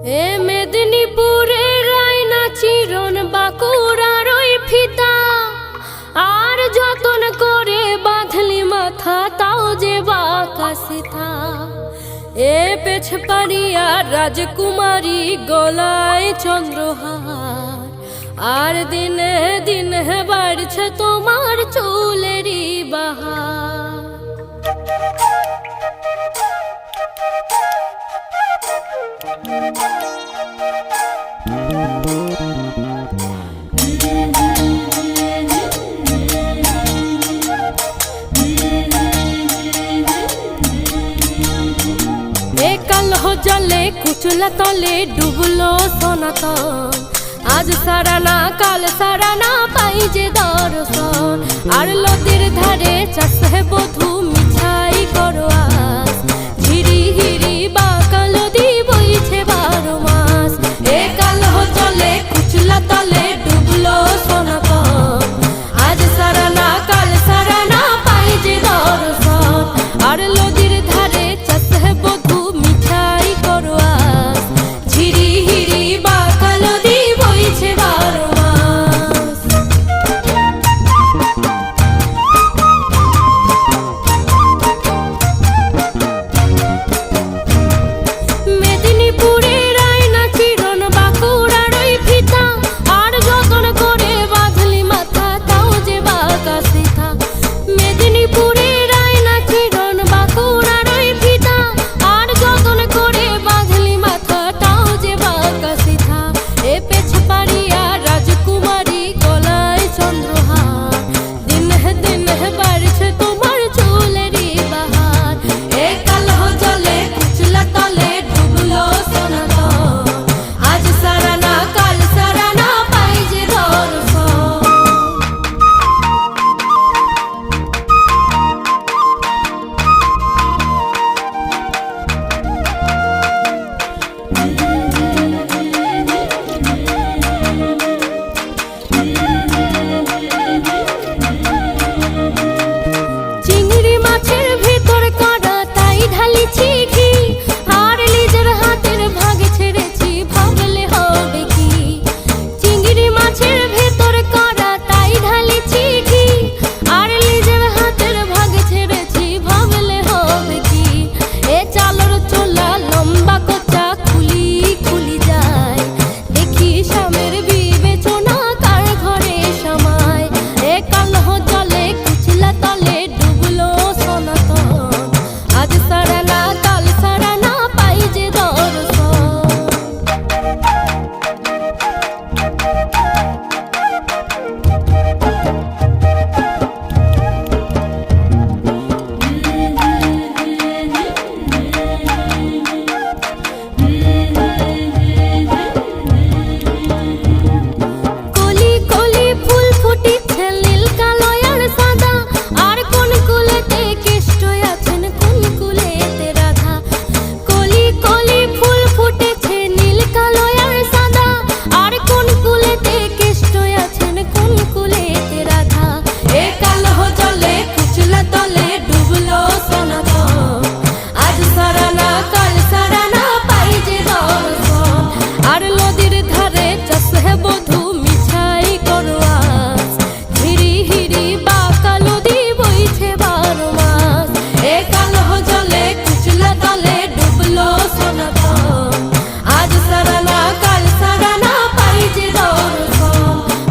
এ মেদিনীপুরের রায়না চিরন বাঁকুড়ার ওই ফিতা, আর যতন করে বাঁধলি মাথা তাও যে বাঁকা সিথা। এ পেছপাড়িয়ার রাজকুমারী গলায় চন্দ্রহার, আর দিনে দিনে বাড়ছে তোমার চুলেরই বাহার। কালো জলে কুচলা তলে ডুবলো সনাতন, আজ সারানা কাল সারানা পাই যে দর্শন। আর নদীর ধারে চাষে বধু মিছাই করোয়া,